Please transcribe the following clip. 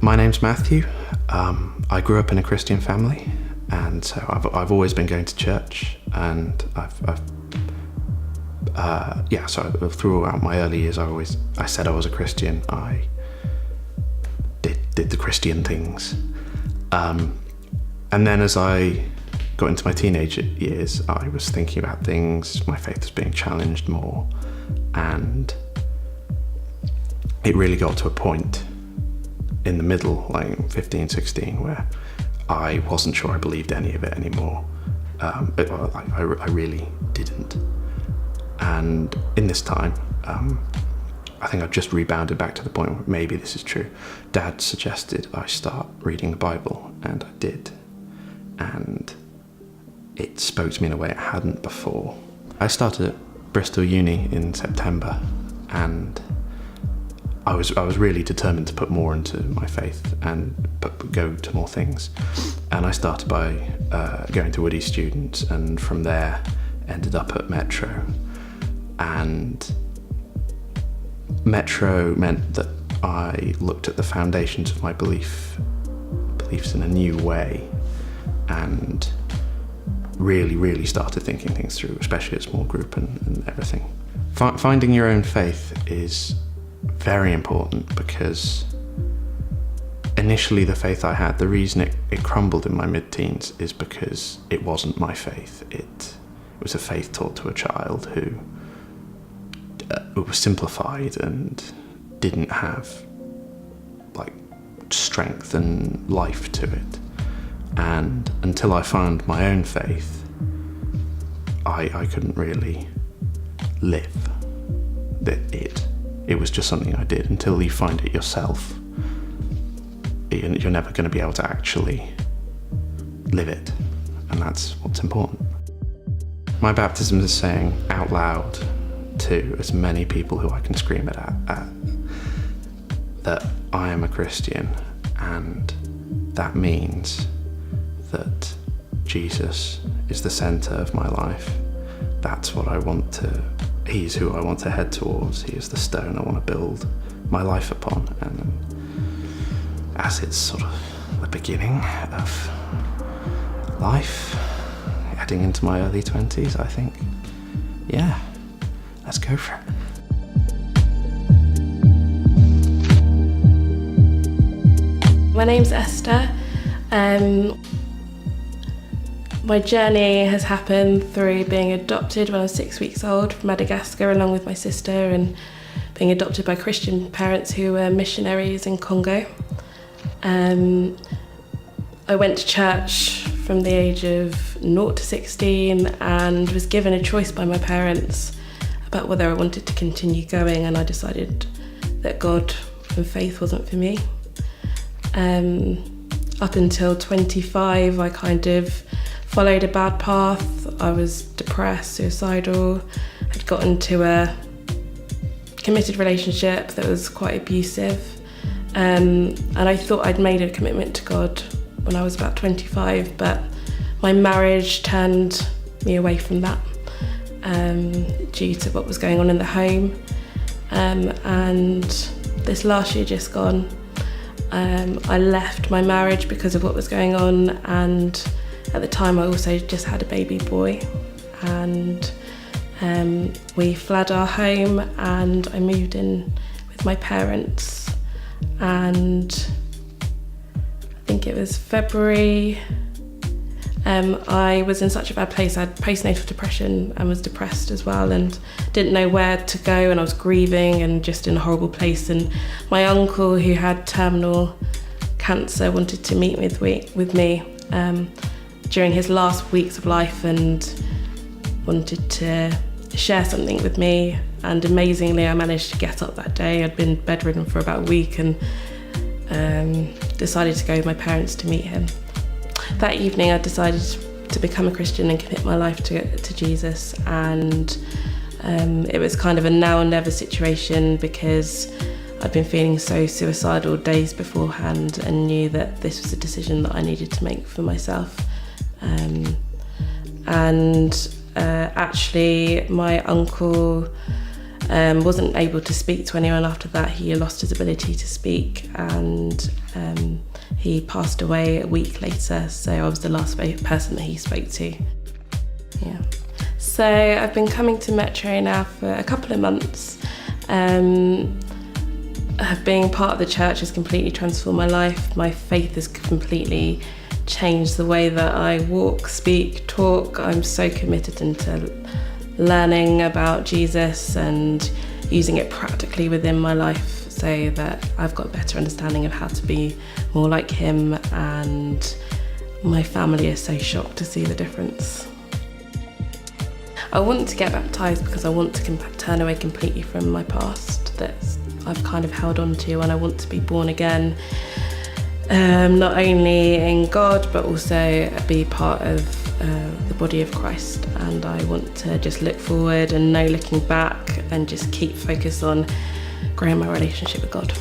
My name's Matthew. I grew up in a Christian family, and so I've always been going to church, and so throughout my early years I said I was a Christian. I did the Christian things, and then as I got into my teenage years, I was thinking about things. My faith was being challenged more, and it really got to a point in the middle, like 15, 16, where I wasn't sure I believed any of it anymore. I really didn't. And in this time, I think I've just rebounded back to the point where maybe this is true. Dad suggested I start reading the Bible, and I did. And it spoke to me in a way it hadn't before. I started at Bristol Uni in September, and I was really determined to put more into my faith and go to more things. And I started by going to Woody Students, and from there ended up at Metro. And Metro meant that I looked at the foundations of my beliefs in a new way, and really started thinking things through, especially at small group and everything. Finding your own faith is very important, because initially the faith I had, the reason it crumbled in my mid-teens is because it wasn't my faith. It was a faith taught to a child who was simplified and didn't have like strength and life to it. And until I found my own faith, I couldn't really live it was just something I did. Until you find it yourself, you're never going to be able to actually live it, and that's what's important. My baptism is saying out loud to as many people who I can scream it at that I am a Christian, and that means that Jesus is the centre of my life. That's what I want to. He's who I want to head towards. He is the stone I want to build my life upon. And as it's sort of the beginning of life, heading into my early 20s, I think, yeah, let's go for it. My name's Esther. My journey has happened through being adopted when I was 6 weeks old from Madagascar, along with my sister, and being adopted by Christian parents who were missionaries in Congo. I went to church from the age of 0 to 16 and was given a choice by my parents about whether I wanted to continue going, and I decided that God and faith wasn't for me. Up until 25, I kind of followed a bad path. I was depressed, suicidal. I'd got into a committed relationship that was quite abusive. And I thought I'd made a commitment to God when I was about 25, but my marriage turned me away from that due to what was going on in the home. And this last year just gone, I left my marriage because of what was going on, and at the time I also just had a baby boy, and we fled our home and I moved in with my parents, and I think it was February. I was in such a bad place. I had postnatal depression and was depressed as well, and didn't know where to go, and I was grieving and just in a horrible place. And my uncle, who had terminal cancer, wanted to meet with me during his last weeks of life and wanted to share something with me. And amazingly, I managed to get up that day. I'd been bedridden for about a week, and decided to go with my parents to meet him. That evening I decided to become a Christian and commit my life to Jesus, and it was kind of a now or never situation, because I'd been feeling so suicidal days beforehand and knew that this was a decision that I needed to make for myself. Actually my uncle Wasn't able to speak to anyone after that. He lost his ability to speak, and he passed away a week later, so I was the last person that he spoke to. Yeah. So I've been coming to Metro now for a couple of months. Being part of the church has completely transformed my life. My faith has completely changed the way that I walk, speak, talk. I'm so committed into learning about Jesus and using it practically within my life so that I've got a better understanding of how to be more like him, and my family is so shocked to see the difference. I want to get baptised because I want to turn away completely from my past that I've kind of held on to, and I want to be born again, not only in God but also be part of the body of Christ. And I want to just look forward and no looking back, and just keep focused on growing my relationship with God.